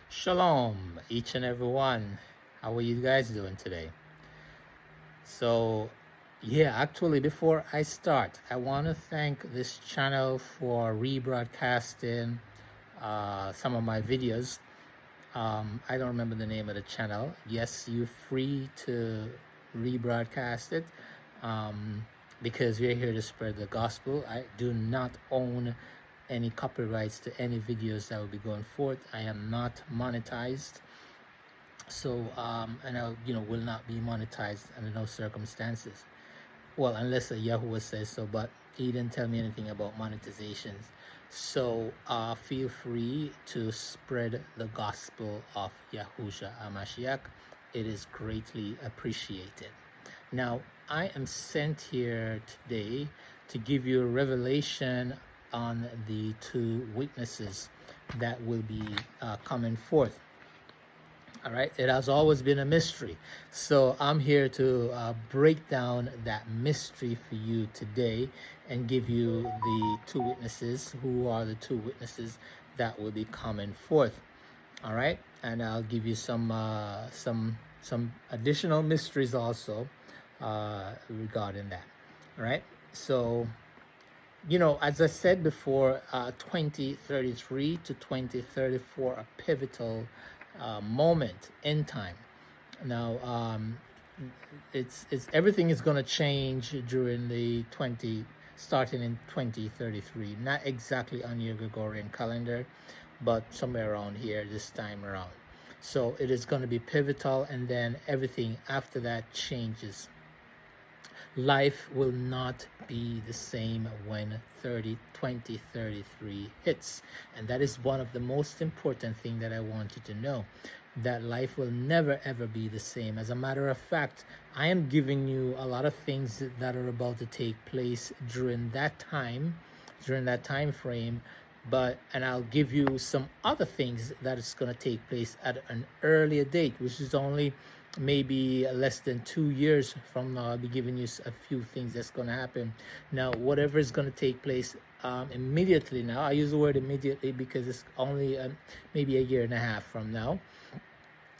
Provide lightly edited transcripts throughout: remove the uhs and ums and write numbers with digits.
Shalom, each and every one. How are you guys doing today? So, yeah, actually, before I start, I want to thank this channel for rebroadcasting some of my videos. I don't remember the name of the channel. Yes, you're free to rebroadcast it because we're here to spread the gospel. I do not own any copyrights to any videos that will be going forth. I am not monetized, so and I will not be monetized under no circumstances. Well, unless a Yahuwah says so, but he didn't tell me anything about monetizations. So feel free to spread the gospel of Yahusha Hamashiach. It is greatly appreciated. Now, I am sent here today to give you a revelation on the two witnesses that will be coming forth. All right, it has always been a mystery. So I'm here to break down that mystery for you today and give you the two witnesses, who are the two witnesses that will be coming forth. All right, and I'll give you some additional mysteries also regarding that. All right, so as I said before, 2033 to 2034, a pivotal moment in time. Now, it's everything is going to change during starting in 2033. Not exactly on your Gregorian calendar, but somewhere around here this time around. So it is going to be pivotal, and then everything after that changes. Life will not be the same when 2033 hits. And that is one of the most important things that I want you to know, that life will never ever be the same. As a matter of fact, I am giving you a lot of things that are about to take place during that time frame, and I'll give you some other things that is going to take place at an earlier date, which is only maybe less than 2 years from now. I'll be giving you a few things that's going to happen. Now, whatever is going to take place immediately now, I use the word immediately because it's only maybe a year and a half from now,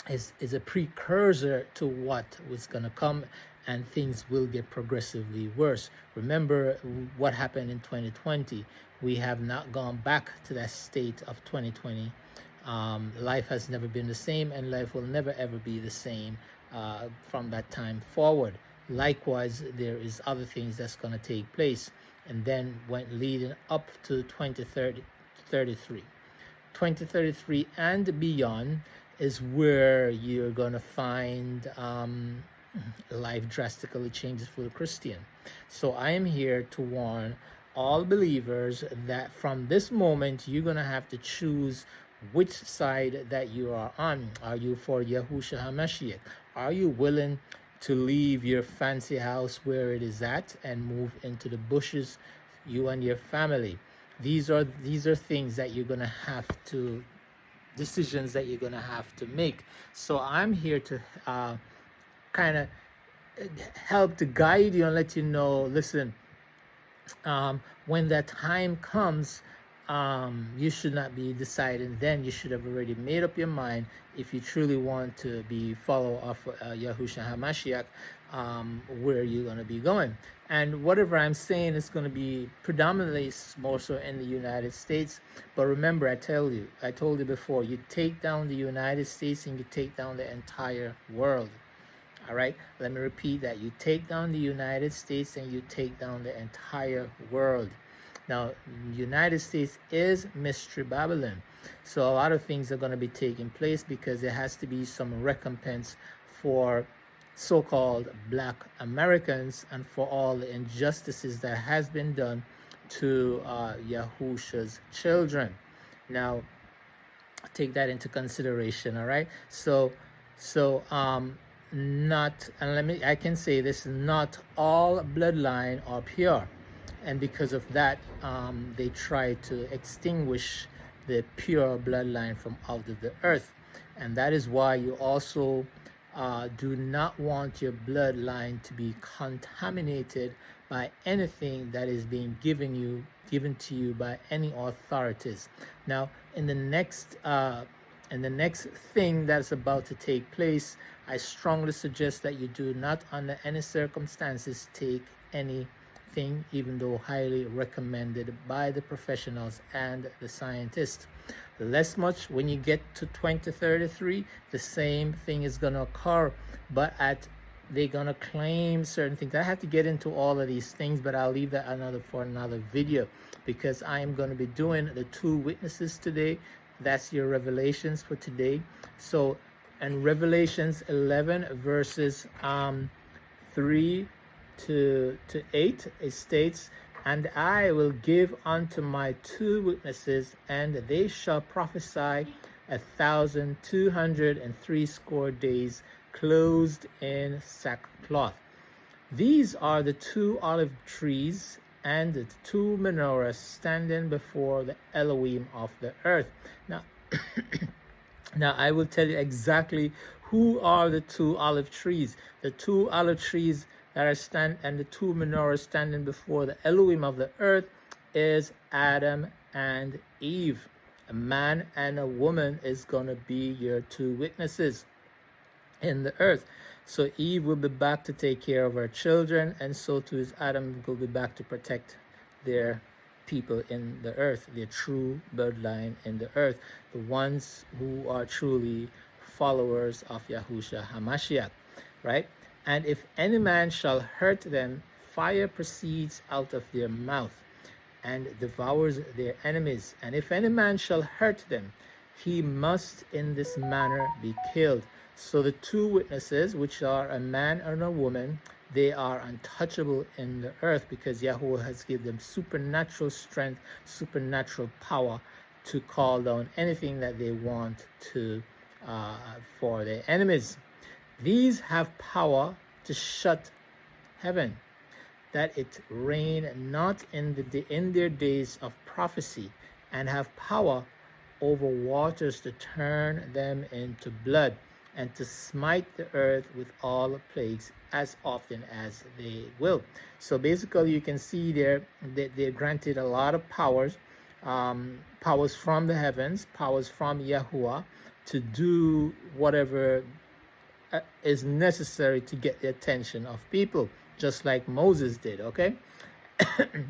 is a precursor to what was going to come, and things will get progressively worse. Remember what happened in 2020. We have not gone back to that state of 2020. Life has never been the same, and life will never ever be the same from that time forward. Likewise, there is other things that's going to take place, and then went leading up to 2033. 2033 and beyond is where you're going to find life drastically changes for the Christian. So I am here to warn all believers that from this moment, you're going to have to choose which side that you are on. Are you for Yahusha HaMashiach? Are you willing to leave your fancy house where it is at and move into the bushes, you and your family? These are things that you're going to have to, decisions that you're going to have to make. So I'm here to kind of help to guide you and let you know, listen, when that time comes, you should not be deciding then. You should have already made up your mind if you truly want to be follower of Yahusha HaMashiach, where you're going to be going. And whatever I'm saying is going to be predominantly more so in the United States. But remember, I told you before, you take down the United States and you take down the entire world. All right, let me repeat that. You take down the United States and you take down the entire world. Now, United States is Mystery Babylon. So a lot of things are going to be taking place because there has to be some recompense for so-called Black Americans and for all the injustices that has been done to Yahusha's children. Now, take that into consideration. All right. So not, and I can say this, not all bloodline are pure, and because of that, they try to extinguish the pure bloodline from out of the earth. And that is why you also do not want your bloodline to be contaminated by anything that is being given to you by any authorities. Now, in the next And the next thing that's about to take place, I strongly suggest that you do not under any circumstances take anything, even though highly recommended by the professionals and the scientists. Less much when you get to 2033, the same thing is going to occur, but they're going to claim certain things. I have to get into all of these things, but I'll leave that for another video, because I am going to be doing the two witnesses today. That's your revelations for today. So in Revelations 11 verses 3 to 8, it states, "And I will give unto my two witnesses, and they shall prophesy 1,260 days, clothed in sackcloth. These are the two olive trees and the two menorahs standing before the Elohim of the earth." Now, now I will tell you exactly who are the two olive trees. The two olive trees that are and the two menorahs standing before the Elohim of the earth is Adam and Eve. A man and a woman is going to be your two witnesses in the earth. So Eve will be back to take care of her children, and so too is Adam will be back to protect their people in the earth, their true bloodline in the earth, the ones who are truly followers of Yahushua HaMashiach, right? "And if any man shall hurt them, fire proceeds out of their mouth and devours their enemies. And if any man shall hurt them, he must in this manner be killed." So the two witnesses, which are a man and a woman, they are untouchable in the earth, because Yahweh has given them supernatural strength, supernatural power to call down anything that they want to for their enemies. "These have power to shut heaven, that it rain not in their days of prophecy, and have power over waters to turn them into blood, and to smite the earth with all plagues as often as they will." So basically you can see there that they're granted a lot of powers, powers from the heavens, powers from Yahuwah, to do whatever is necessary to get the attention of people, just like Moses did, okay?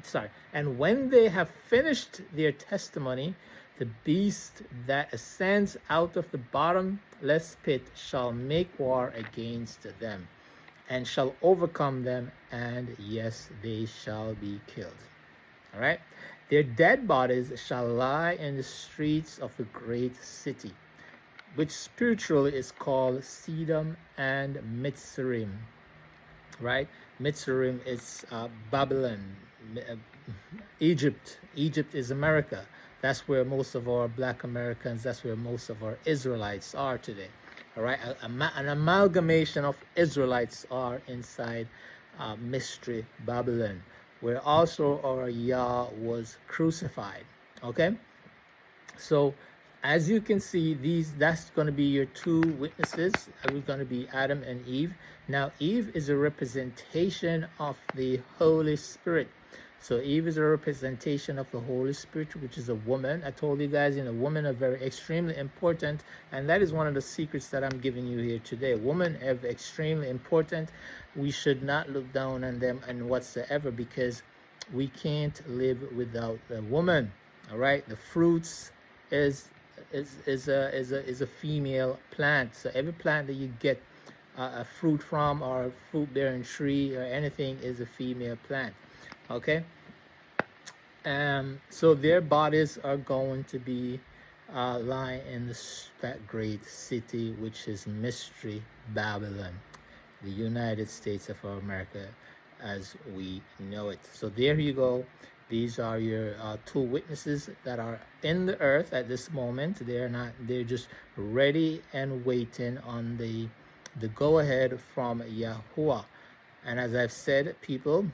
Sorry. "And when they have finished their testimony, the beast that ascends out of the bottomless pit shall make war against them, and shall overcome them, and yes, they shall be killed." All right? "Their dead bodies shall lie in the streets of the great city, which spiritually is called Sedom and Mitzrayim." Right? Mitzrayim is Babylon, Egypt. Egypt is America. That's where most of our black Americans, that's where most of our Israelites are today. All right? An amalgamation of Israelites are inside Mystery Babylon, where also our Yah was crucified. Okay? So as you can see, that's going to be your two witnesses. We're going to be Adam and Eve. Now, Eve is a representation of the Holy Spirit. So Eve is a representation of the Holy Spirit, which is a woman. I told you guys, women are very extremely important, and that is one of the secrets that I'm giving you here today. Women are extremely important. We should not look down on them and whatsoever, because we can't live without a woman. All right, the fruits is a female plant. So every plant that you get a fruit from, or a fruit bearing tree or anything, is a female plant. Okay, so their bodies are going to be lying in that great city, which is Mystery Babylon, the United States of America as we know it. So there you go. These are your two witnesses that are in the earth at this moment. They're just ready and waiting on the go-ahead from Yahuwah. And as I've said, people,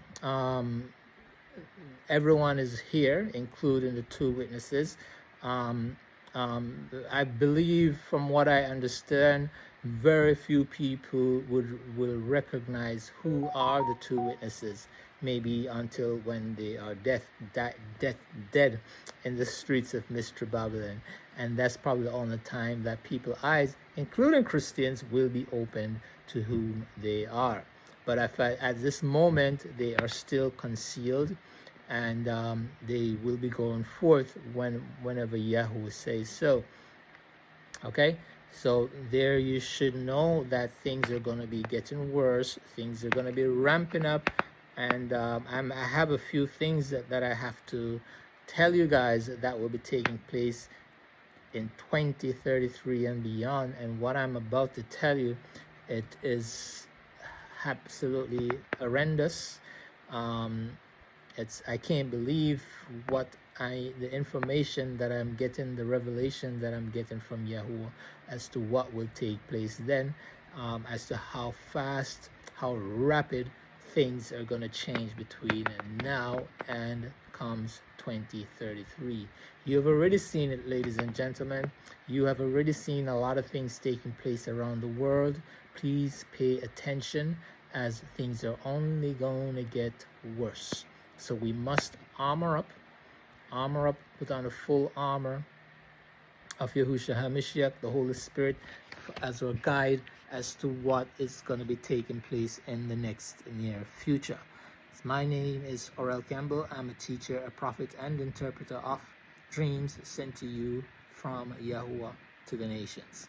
everyone is here, including the two witnesses. I believe, from what I understand, very few people will recognize who are the two witnesses. maybe until when they are dead in the streets of Mystery Babylon. And that's probably the only time that people's eyes, including Christians, will be opened to whom they are. But at this moment, they are still concealed, and they will be going forth whenever Yahweh says so. Okay, so there you should know that things are going to be getting worse. Things are going to be ramping up, and I have a few things that I have to tell you guys that will be taking place in 2033 and beyond. And what I'm about to tell you, it is absolutely horrendous. I can't believe the information that I'm getting, the revelation that I'm getting from Yahuwah as to what will take place then, as to how fast, how rapid things are going to change between now and comes 2033. You have already seen it, ladies and gentlemen. You have already seen a lot of things taking place around the world. Please pay attention, as things are only going to get worse. So we must armor up, put on the full armor of Yahushua HaMashiach, the Holy Spirit, as our guide as to what is going to be taking place in the next near future. My name is Orel Campbell. I'm a teacher, a prophet, and interpreter of dreams sent to you from Yahuwah to the nations.